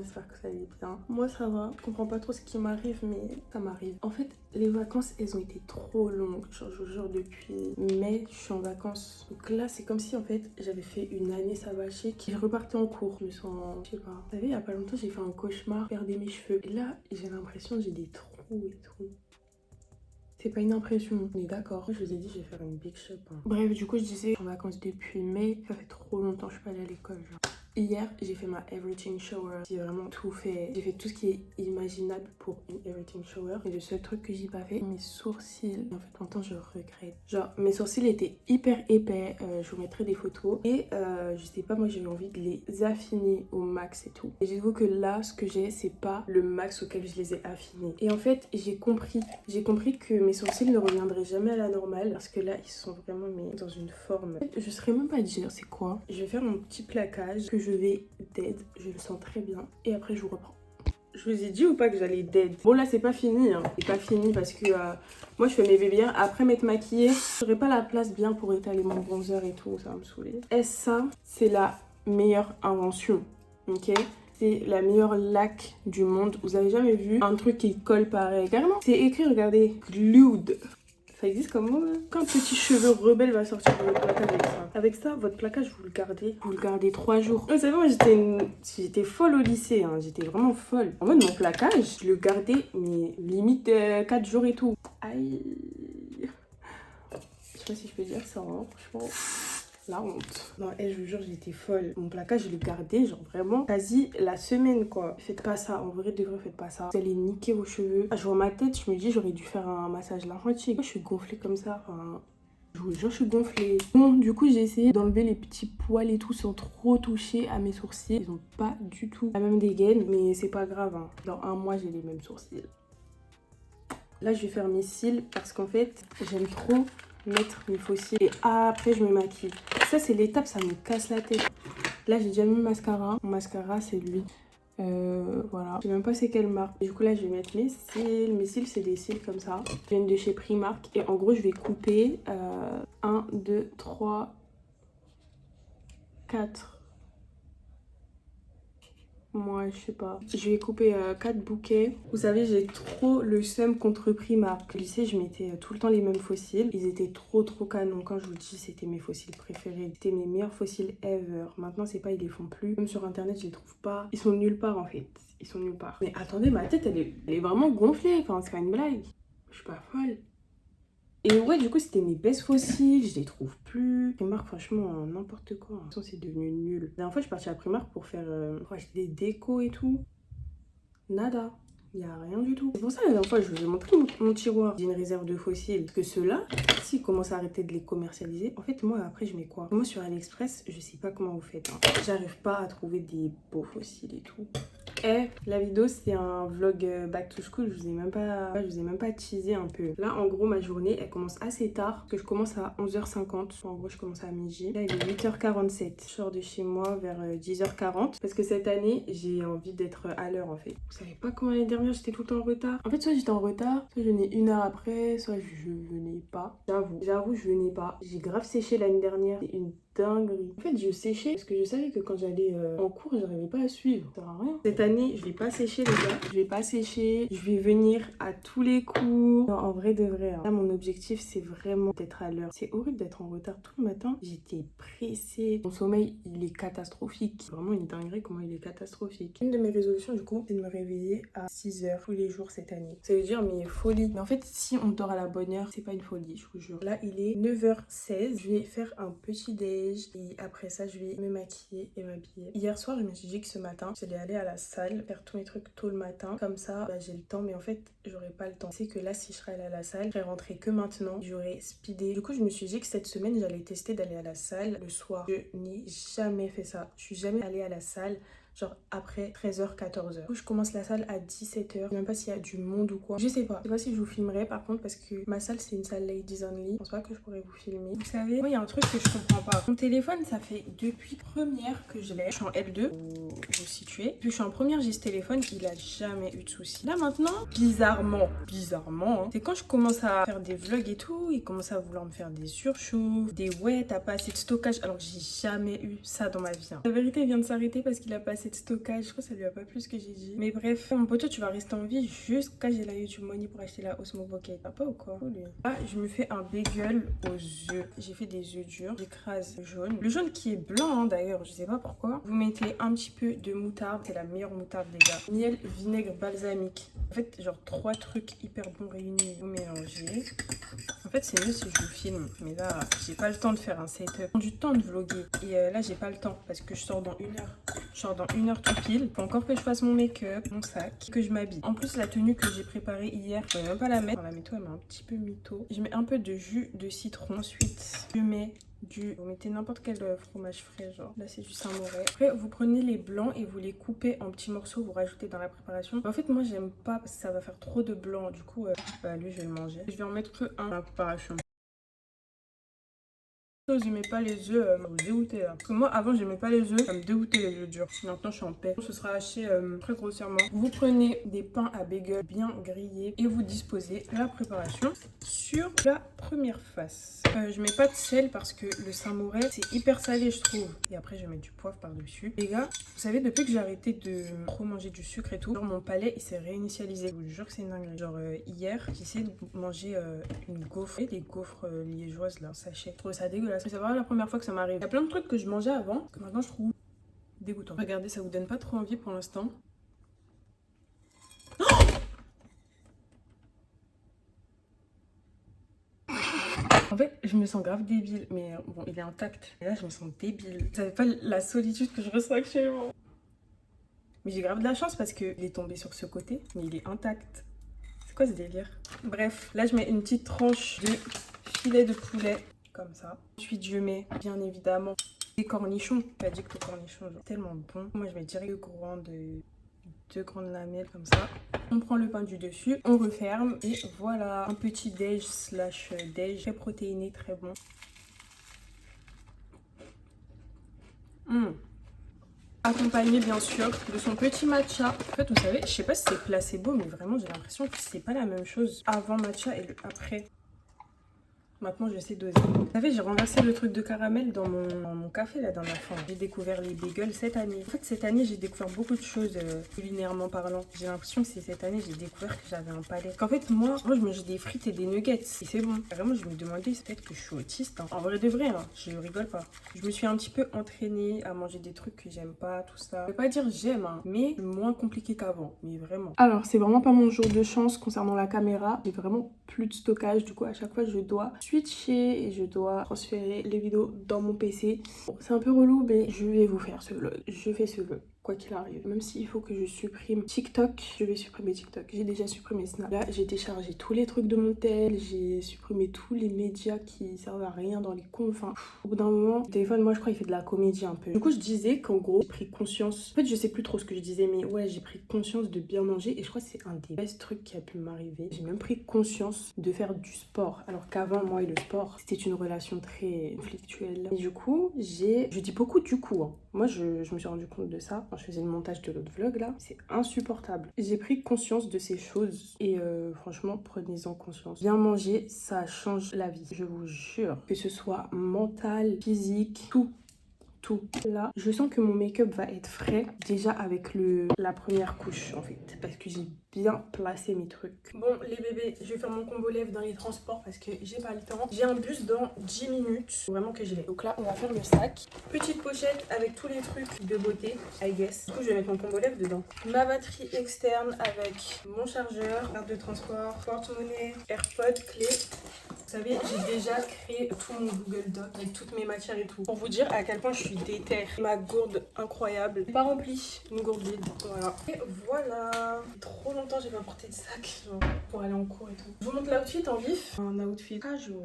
j'espère que ça allait bien. Moi ça va, je comprends pas trop ce qui m'arrive mais ça m'arrive. En fait les vacances elles ont été trop longues, genre je vous jure depuis mai je suis en vacances. Donc là c'est comme si en fait j'avais fait une année sabbatique et je repartais en cours. Je me sens, je sais pas. Vous savez il y a pas longtemps j'ai fait un cauchemar, perdre mes cheveux. Et là j'ai l'impression que j'ai des trous et tout. C'est pas une impression, on est d'accord. Je vous ai dit, je vais faire une big shop. Hein. Bref, du coup, je disais, je suis en vacances depuis mai. Ça fait trop longtemps que je suis pas allée à l'école. Genre. Hier, j'ai fait ma everything shower. J'ai vraiment tout fait. J'ai fait tout ce qui est imaginable pour une everything shower. Et le seul truc que j'ai pas fait, mes sourcils. En fait, maintenant, je regrette. Genre, mes sourcils étaient hyper épais. Je vous mettrai des photos. Et je sais pas, moi, j'avais envie de les affiner au max et tout. Et j'avoue que là, ce que j'ai, c'est pas le max auquel je les ai affinés. Et en fait, j'ai compris que mes sourcils ne reviendraient jamais à la normale. Parce que là, ils sont vraiment mais, dans une forme. En fait, je saurais même pas dire c'est quoi. Je vais faire mon petit plaquage que je vais dead. Je le sens très bien. Et après, je vous reprends. Je vous ai dit ou pas que j'allais dead? Bon là c'est pas fini, hein. C'est pas fini parce que moi je fais mes babyères. Après m'être maquillée, j'aurai pas la place bien pour étaler mon bronzer et tout, ça va me saouler. Et ça, c'est la meilleure invention, ok? C'est la meilleure laque du monde. Vous avez jamais vu un truc qui colle pareil? Carrément, c'est écrit, regardez, glued. Ça existe comme mot là? Quand un petit cheveu rebelle va sortir de votre plaquage avec ça. Avec ça, votre plaquage, vous le gardez 3 jours. Vous savez, moi j'étais folle au lycée, hein. J'étais vraiment folle. En mode mon plaquage, je le gardais mais limite 4 jours et tout. Aïe. Je sais pas si je peux dire ça, hein, franchement. La honte. Non, je vous jure, j'étais folle. Mon plaquage, je le gardais, genre vraiment, quasi la semaine, quoi. Faites pas ça, en vrai, de vrai, faites pas ça. Vous allez niquer vos cheveux. Je vois ma tête, je me dis, j'aurais dû faire un massage lymphatique. Je suis gonflée comme ça, enfin... Je vous jure, je suis gonflée. Bon, du coup, j'ai essayé d'enlever les petits poils et tout sans trop toucher à mes sourcils. Ils ont pas du tout la même dégaine, mais c'est pas grave, hein. Dans 1 mois, j'ai les mêmes sourcils. Là, je vais faire mes cils parce qu'en fait, j'aime trop mettre mes faux cils et après je me maquille. Ça c'est l'étape, ça me casse la tête. Là j'ai déjà mis le mascara. Mon mascara c'est lui. Voilà. Je sais même pas c'est quelle marque. Du coup là je vais mettre mes cils. Mes cils c'est des cils comme ça. Ils viennent de chez Primark. Et en gros je vais couper 1, 2, 3, 4. Moi, je sais pas. Je vais couper 4 bouquets. Vous savez, j'ai trop le seum contre Primark. Au lycée, je mettais tout le temps les mêmes fossiles. Ils étaient trop canons. Quand je vous dis, c'était mes fossiles préférés. C'était mes meilleurs fossiles ever. Maintenant, c'est pas, ils les font plus. Même sur internet, je les trouve pas. Ils sont nulle part en fait. Ils sont nulle part. Mais attendez, ma tête, elle est vraiment gonflée. Enfin, c'est pas une blague. Je suis pas folle. Et ouais, du coup, c'était mes best fossiles, je les trouve plus. Primark, franchement, n'importe quoi. De toute façon, c'est devenu nul. La dernière fois, je suis partie à Primark pour faire acheter des décos et tout. Nada. Il n'y a rien du tout. C'est pour ça, la dernière fois, je vous ai montré mon tiroir. J'ai une réserve de fossiles. Parce que ceux-là, s'ils commencent à arrêter de les commercialiser, en fait, moi, après, je mets quoi? Moi, sur AliExpress, je sais pas comment vous faites. Hein. J'arrive pas à trouver des beaux fossiles et tout. La vidéo c'est un vlog back to school, je vous ai même pas teasé un peu. Là en gros ma journée elle commence assez tard, que je commence à 11h50, en gros je commence à midi. Là il est 8h47, je sors de chez moi vers 10h40 parce que cette année j'ai envie d'être à l'heure en fait. Vous savez pas comment l'année dernière j'étais tout le temps en retard. En fait soit j'étais en retard, soit je venais 1 heure après, soit je venais pas. J'avoue je venais pas. J'ai grave séché l'année dernière, c'est une dinguerie. En fait, je séchais parce que je savais que quand j'allais en cours, j'arrivais pas à suivre. Ça sert à rien. Cette année, je vais pas sécher, les gars. Je vais pas sécher. Je vais venir à tous les cours. Non, en vrai de vrai. Hein. Là, mon objectif, c'est vraiment d'être à l'heure. C'est horrible d'être en retard tout le matin. J'étais pressée. Mon sommeil, il est catastrophique. Vraiment une dinguerie comment il est catastrophique. Une de mes résolutions, du coup, c'est de me réveiller à 6h tous les jours cette année. Ça veut dire, mais folie. Mais en fait, si on dort à la bonne heure, c'est pas une folie, je vous jure. Là, il est 9h16. Je vais faire un petit déj. Et après ça, je vais me maquiller et m'habiller. Hier soir, je me suis dit que ce matin, j'allais aller à la salle, faire tous mes trucs tôt le matin. Comme ça, bah, j'ai le temps. Mais en fait, j'aurais pas le temps. C'est que là, si je serais allée à la salle, je serais rentrée que maintenant. J'aurais speedé. Du coup, je me suis dit que cette semaine, j'allais tester d'aller à la salle le soir. Je n'ai jamais fait ça. Je suis jamais allée à la salle genre après 13h, 14h. Du coup, je commence la salle à 17h. Je sais même pas s'il y a du monde ou quoi. Je sais pas. Je sais pas si je vous filmerai par contre parce que ma salle c'est une salle ladies only. Je pense pas que je pourrais vous filmer. Vous savez, moi il y a un truc que je comprends pas. Mon téléphone, ça fait depuis première que je l'ai. Je suis en L2, vous situez. Depuis que je suis en première, j'ai ce téléphone, il a jamais eu de soucis. Là maintenant, bizarrement, hein, c'est quand je commence à faire des vlogs et tout, il commence à vouloir me faire des surchauffes, des ouais, t'as pas assez de stockage alors que j'ai jamais eu ça dans ma vie. Hein. La vérité vient de s'arrêter parce qu'il a pas assez de stockage. Je crois que ça lui a pas plu ce que j'ai dit. Mais bref, mon pote, tu vas rester en vie jusqu'à j'ai la YouTube Money pour acheter la Osmo Pocket. T'as pas ou quoi? Lui. Ah, je me fais un bagel aux œufs. J'ai fait des œufs durs. J'écrase le jaune. Le jaune qui est blanc hein, d'ailleurs, je sais pas pourquoi. Vous mettez un petit peu de moutarde. C'est la meilleure moutarde, les gars. Miel, vinaigre, balsamique. En fait, genre 3 trucs hyper bons réunis. Vous mélangez. En fait, c'est mieux si je vous filme. Mais là, j'ai pas le temps de faire un setup. J'ai du temps de vlogger. Et là, j'ai pas le temps parce que je sors dans 1 heure. Je sors dans 1 heure tout pile. Faut encore que je fasse mon make-up, mon sac, que je m'habille. En plus, la tenue que j'ai préparée hier, je vais même pas la mettre. La métaux, elle m'a un petit peu mytho. Je mets un peu de jus de citron. Ensuite, je mets vous mettez n'importe quel fromage frais, genre là c'est du Saint-Maurel. Après vous prenez les blancs et vous les coupez en petits morceaux, vous rajoutez dans la préparation. En fait moi j'aime pas parce que ça va faire trop de blanc, du coup lui je vais le manger. Je vais en mettre que un dans la préparation. J'aimais pas les œufs, ça me dégoûtait là. Parce que moi avant j'aimais pas les œufs, ça me dégoûtait les œufs durs. Maintenant je suis en paix. Ce sera haché très grossièrement. Vous prenez des pains à bagel bien grillés et vous disposez la préparation sur la première face. Je mets pas de sel parce que le Saint-Maurel c'est hyper salé je trouve. Et après je mets du poivre par dessus. Les gars, vous savez depuis que j'ai arrêté de trop manger du sucre et tout, genre mon palais il s'est réinitialisé. Je vous jure que c'est une dinguerie. Genre hier j'ai essayé de manger une gaufre, des gaufres liégeoises là, sachet. Je trouve ça dégueulasse. C'est vraiment la première fois que ça m'arrive. Il y a plein de trucs que je mangeais avant que maintenant je trouve dégoûtant. Regardez, ça vous donne pas trop envie pour l'instant. En fait, je me sens grave débile, mais bon, il est intact. Et là, je me sens débile. Vous savez pas la solitude que je ressens actuellement. Mais j'ai grave de la chance parce qu'il est tombé sur ce côté, mais il est intact. C'est quoi ce délire? Bref, là, je mets une petite tranche de filet de poulet. Comme ça. Ensuite, je mets bien évidemment des cornichons. Pas dit que les cornichons, genre, tellement bon. Moi, je mets direct deux grandes lamelles comme ça. On prend le pain du dessus, on referme et voilà un petit déj slash déj très protéiné, très bon. Accompagné bien sûr de son petit matcha. En fait, vous savez, je sais pas si c'est placebo, mais vraiment, j'ai l'impression que c'est pas la même chose avant matcha et après. Maintenant, je sais doser. Vous savez, j'ai renversé le truc de caramel dans mon café la dernière fois. J'ai découvert les bagels cette année. En fait, cette année, j'ai découvert beaucoup de choses culinairement parlant. J'ai l'impression que c'est cette année j'ai découvert que j'avais un palais. Qu'en fait, moi, je mange des frites et des nuggets. Et c'est bon. Vraiment, je me demandais, c'est peut-être que je suis autiste. Hein. En vrai de vrai, hein, je rigole pas. Je me suis un petit peu entraînée à manger des trucs que j'aime pas, tout ça. Je vais pas dire j'aime, hein, mais moins compliqué qu'avant. Mais vraiment. Alors, c'est vraiment pas mon jour de chance concernant la caméra. J'ai vraiment plus de stockage. Du coup, à chaque fois, je dois switcher et je dois transférer les vidéos dans mon PC. Bon, c'est un peu relou, mais je vais vous faire ce vlog. Je fais ce vlog. Quoi qu'il arrive, même s'il faut que je supprime TikTok, je vais supprimer TikTok. J'ai déjà supprimé Snap. Là, j'ai téléchargé tous les trucs de mon tel, j'ai supprimé tous les médias qui servent à rien dans les comptes. Enfin, au bout d'un moment, le téléphone, moi, je crois, il fait de la comédie un peu. Du coup, je disais qu'en gros, j'ai pris conscience. En fait, je sais plus trop ce que je disais, mais ouais, j'ai pris conscience de bien manger et je crois que c'est un des best trucs qui a pu m'arriver. J'ai même pris conscience de faire du sport, alors qu'avant, moi et le sport, c'était une relation très conflictuelle. Et du coup, je dis beaucoup du coup. Hein. Moi, je me suis rendu compte de ça quand je faisais le montage de l'autre vlog là. C'est insupportable. J'ai pris conscience de ces choses et franchement, prenez-en conscience. Bien manger, ça change la vie. Je vous jure. Que ce soit mental, physique, tout. Là, je sens que mon make-up va être frais déjà avec la première couche en fait. Parce que j'ai bien placé mes trucs. Bon les bébés, je vais faire mon combo lèvres dans les transports parce que j'ai pas le temps. J'ai un bus dans 10 minutes. Faut vraiment que je l'ai. Donc là, on va faire le sac. Petite pochette avec tous les trucs de beauté, I guess. Du coup, je vais mettre mon combo lèvres dedans. Ma batterie externe avec mon chargeur, carte de transport, porte-monnaie, AirPods, clé. Vous savez, j'ai déjà créé tout mon Google Doc avec toutes mes matières et tout. Pour vous dire à quel point je suis déter. Ma gourde incroyable. Pas remplie, une gourde vide. Voilà. Et voilà. Trop longtemps j'ai pas porté de sac genre, pour aller en cours et tout. Je vous montre l'outfit en vif. Un outfit casual.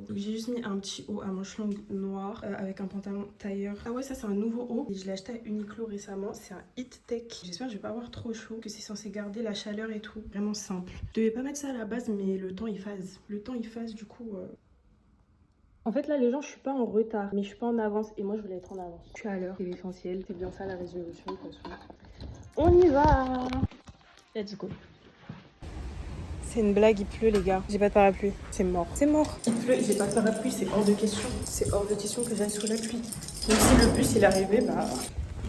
Donc j'ai juste mis un petit haut à manches longues noir avec un pantalon tailleur. Ah ouais, ça c'est un nouveau haut. Et je l'ai acheté à Uniqlo récemment. C'est un Heat Tech. J'espère que je vais pas avoir trop chaud. Que c'est censé garder la chaleur et tout. Vraiment simple. Je devais pas mettre ça à la base, mais le temps il phase. Du coup. En fait là les gens je suis pas en retard mais je suis pas en avance et moi je voulais être en avance. Je suis à l'heure, c'est l'essentiel, c'est bien ça la résolution de toute façon. On y va. Let's go. C'est une blague, il pleut les gars. J'ai pas de parapluie, c'est mort. C'est mort. Il pleut, j'ai pas de parapluie, c'est hors de question. C'est hors de question que j'aille sous la pluie. Même si le bus il est arrivé, bah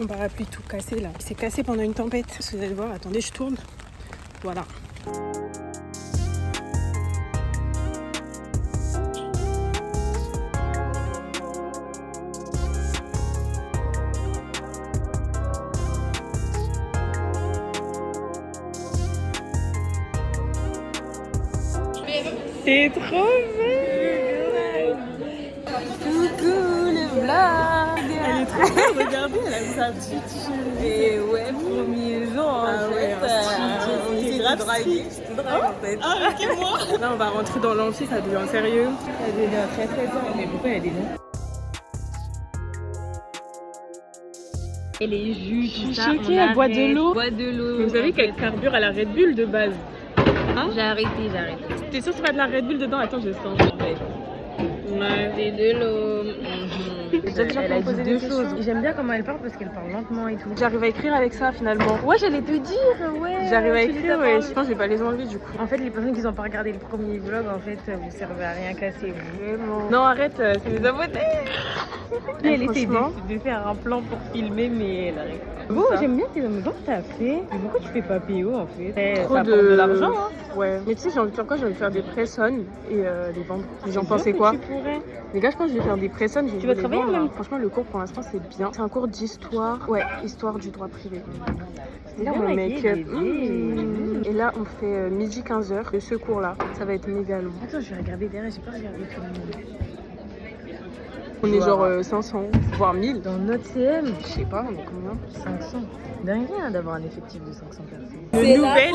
Mon parapluie tout cassé là. Il s'est cassé pendant une tempête. Vous allez voir, attendez, je tourne. Voilà. C'est trop belle. Coucou le vlog. Elle est trop belle, regardez, elle a sa petite chemise. Et ouais, premier jour en fait. On était grave dragués. en fait. Ah, ok, moi. Là, on va rentrer dans l'amphi, ça devient sérieux. Ça devient très très bien. Mais pourquoi il y a des noms? Et les jus, tout ça. Choquée, elle boit de l'eau. Boit de l'eau. Mais vous savez qu'elle carbure à la Red Bull de base. Hein? J'ai arrêté. T'es sûre que c'est pas de la Red Bull dedans? Attends, je sens. Ouais. Ouais. C'est de l'eau. Elle a dit deux choses. J'aime bien comment elle parle parce qu'elle parle lentement et tout. J'arrive à écrire avec ça finalement. Ouais, j'allais te dire, ouais. J'arrive à tu les écrire, as ouais. pas Je pense que je vais pas les enlever du coup. En fait, les personnes qui n'ont pas regardé le premier vlog, en fait, vous servez à rien casser, vraiment. Non, arrête, c'est mes abonnés. Elle essaie franchement. de faire un plan pour filmer, mais elle arrive pas. Bon, ça. j'aime bien tes hommes. T'as fait. Mais pourquoi tu fais pas PO en fait? Trop Ça apporte de l'argent, hein. Ouais. Mais tu sais, j'ai envie de faire quoi? J'ai envie de faire des press-on et les vendre. Vous en C'est pensez bien quoi? que Tu pourrais. Les gars, je pense que je vais faire des press-on. Tu vas travailler vendre, même? là. Franchement, le cours pour l'instant, c'est bien. C'est un cours d'histoire. Ouais, histoire du droit privé. C'est Là, bien mon maquillé, make-up. bébé. Et là, on fait midi 15h de ce cours-là. Ça va être méga long. Attends, je vais regarder derrière, j'ai pas regardé tout le monde. On est genre 500, voire 1000. Dans notre CM, Je sais pas, on est combien? 500. Dingue hein, d'avoir un effectif de 500 personnes. Une nouvelle.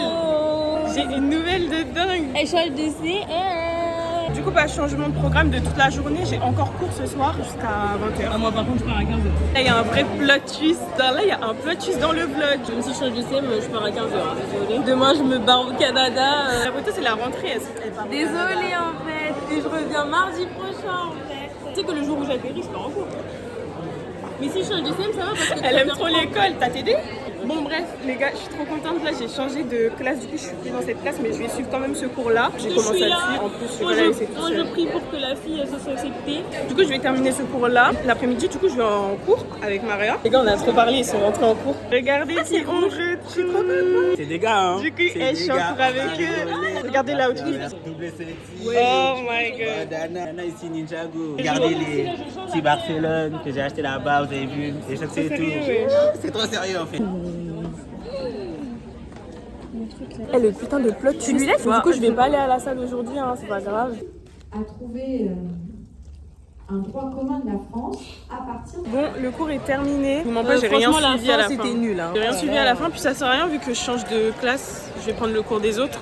J'ai une nouvelle de dingue. Elle change de CM. Du coup, changement de programme de toute la journée. J'ai encore cours ce soir jusqu'à 20h. Ah, moi par contre, je pars à 15h. Là, il y a un vrai plot twist. Là, il y a un plot twist dans le vlog. Même si je change de CM, je pars à 15h. Désolée. Demain, je me barre au Canada. La photo, c'est la rentrée. Elle part au Désolée Canada. en fait. Et je reviens mardi prochain en fait. Tu sais que le jour où j'atterris, je pars en cours. Mais si je change de CM, ça va parce que Elle aime trop l'école. T'as t'aidé? Bon bref, les gars, je suis trop contente. Là, j'ai changé de classe. Du coup, je suis plus dans cette classe, mais je vais suivre quand même ce cours-là. J'ai commencé à le suivre. En plus, je vais la laisser toute Moi, je seule. prie pour que la fille elle se soit acceptée. Du coup, je vais terminer ce cours-là. L'après-midi, du coup, je vais en cours avec Maria. Les gars, on a trop parlé. Ils sont rentrés en cours. Regardez qui on retrouve. Je suis trop contente. C'est des gars, hein. Du coup, je suis en cours avec eux. Regardez l'outfit. Oh my god. Dana ici Ninjago. Regardez les petits Barcelone que j'ai acheté là-bas, vous avez vu. Les chocs et tout. sérieux, ouais. C'est trop sérieux en fait. Eh, le putain de plot twist. Du coup, je vais pas aller à la salle aujourd'hui, hein, c'est pas grave. à trouver un droit commun de la France à partir de... Bon, le cours est terminé. Moi, j'ai rien suivi à la fin. C'était nul. Hein. J'ai rien suivi à la fin, puis ça sert à rien vu que je change de classe. Je vais prendre le cours des autres.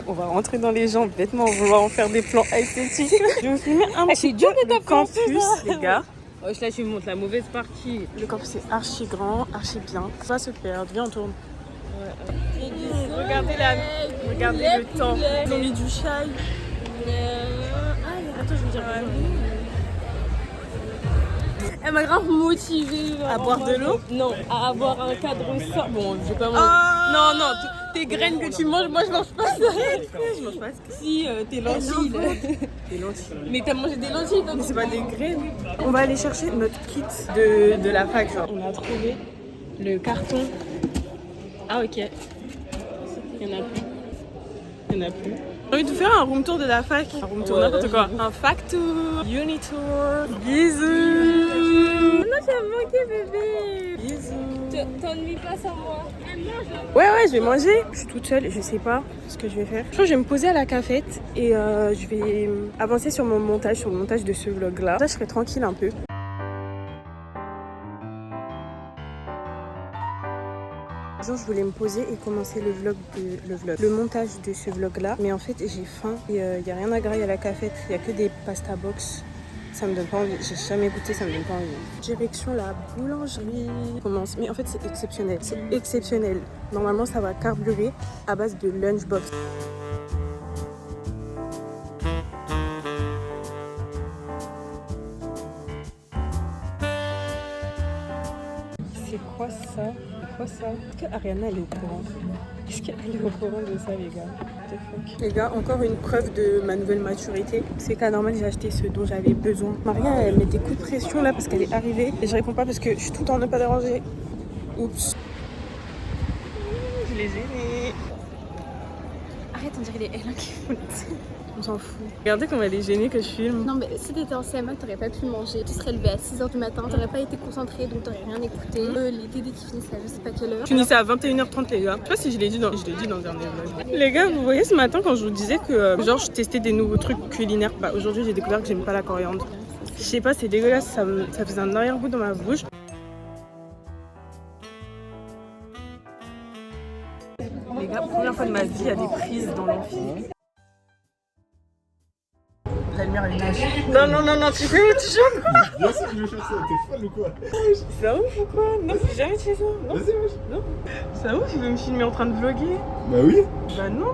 On va rentrer dans les gens bêtement, on va en faire des plans esthétiques. Je vais vous filmer un petit peu le campus, les gars. Wesh, là, tu me montres la mauvaise partie. Le campus est archi grand, archi bien. Faut pas se perdre, viens on tourne. Regardez le temps. Ils ont mis du chai. Attends, je veux dire. Elle m'a grave motivée. À boire de l'eau? Non, à avoir un cadre ça. Bon, je vais pas manger. Ah. Non, tes graines que tu manges, moi je mange pas ça. Je mange pas ça. Si, tes lentilles. Des lentilles. Mais t'as mangé des lentilles donc. Mais c'est pas des graines. On va aller chercher notre kit de la fac. Genre. On a trouvé le carton. Ah, ok. Il y en a plus. Il y en a plus. J'ai envie de faire un room tour de la fac. Un room tour, Ouais. n'importe quoi. Un fac tour. Uni tour. Bisous. Non, j'ai manqué, bébé. Bisous. T'ennuies pas sans moi. Ouais, je vais manger. Je suis toute seule, je sais pas ce que je vais faire. Je crois que je vais me poser à la cafette et je vais avancer sur mon montage, sur le montage de ce vlog-là. Là, je serai tranquille un peu. Je voulais me poser et commencer le montage de ce vlog-là. Mais en fait, j'ai faim et il n'y a rien à grailler à la cafette. Il n'y a que des pasta box. Ça me donne pas envie. J'ai jamais goûté, ça me donne pas envie. Direction la boulangerie. Commence. Mais en fait, c'est exceptionnel. C'est exceptionnel. Normalement, ça va carburer à base de lunchbox. C'est quoi ça? quoi ça? Est-ce que Ariana elle est au courant? Est-ce qu'elle est au courant de ça, les gars? What the fuck? Les gars, encore une preuve de ma nouvelle maturité. C'est qu'à normal, j'ai acheté ce dont j'avais besoin. Maria, elle met des coups de pression là parce qu'elle est arrivée. Et je réponds pas parce que je suis tout le temps ne pas déranger. Oups. Je les ai gênés. Arrête, on dirait les L1 qui font On s'en fout. Regardez comment elle est gênée que je filme. Non mais si t'étais en CM1, t'aurais pas pu manger. Tu serais levé à 6h du matin, t'aurais pas été concentré donc t'aurais rien écouté. Les TD qui finissent à je sais pas quelle heure. Je finissais à 21h30 les gars. Je sais pas si je l'ai dit dans le dernier vlog. Les gars, vous voyez ce matin quand je vous disais que genre je testais des nouveaux trucs culinaires. Bah aujourd'hui j'ai découvert que j'aime pas la coriandre. Je sais pas, c'est dégueulasse, ça faisait un arrière-goût dans ma bouche. Les gars, première fois de ma vie, il y a des prises dans l'amphi. La lumière elle nage. Non, tu fais où tu chantes? Bien sûr que je fais ça, t'es folle ou quoi? C'est ouf ou quoi? Non, j'ai jamais fait ça. Non, Vas-y, wesh. non. C'est ouf, il veut me filmer en train de vlogger. Bah oui. Bah non.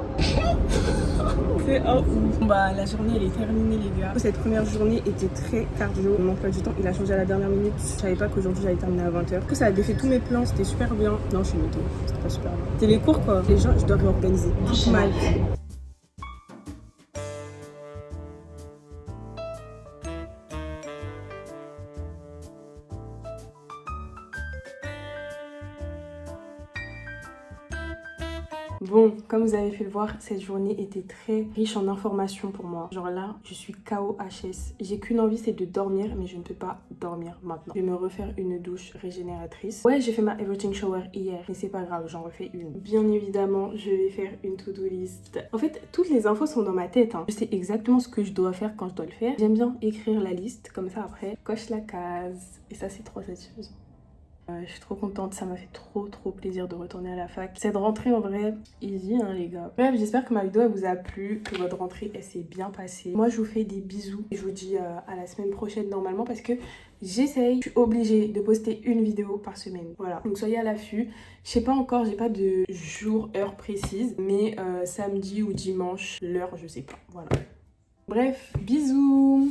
C'est un ouf. Bah la journée elle est terminée les gars. Cette première journée était très cardio. Mon emploi du temps il a changé à la dernière minute. Je savais pas qu'aujourd'hui j'allais terminer à 20h. Que ça a défait tous mes plans, c'était super bien. Non, je suis mytho, c'était pas super bien. C'était les cours quoi. Les gens, je dois réorganiser. Tout mal. Bon, comme vous avez pu le voir, cette journée était très riche en informations pour moi. Genre là, je suis KO HS. J'ai qu'une envie, c'est de dormir, mais je ne peux pas dormir maintenant. Je vais me refaire une douche régénératrice. Ouais, j'ai fait ma Everything Shower hier, mais c'est pas grave, j'en refais une. Bien évidemment, je vais faire une to-do list. En fait, toutes les infos sont dans ma tête. Je sais exactement ce que je dois faire quand je dois le faire. J'aime bien écrire la liste, comme ça après, coche la case. Et ça, c'est trop satisfaisant. Je suis trop contente, ça m'a fait trop plaisir de retourner à la fac. Cette rentrée en vrai, easy les gars. Bref, j'espère que ma vidéo elle vous a plu, que votre rentrée elle s'est bien passée. Moi je vous fais des bisous et je vous dis à la semaine prochaine normalement parce que j'essaye, je suis obligée de poster une vidéo par semaine. Voilà, donc soyez à l'affût. Je sais pas encore, j'ai pas de jour, heure précise, mais samedi ou dimanche, l'heure je sais pas, voilà. Bref, bisous.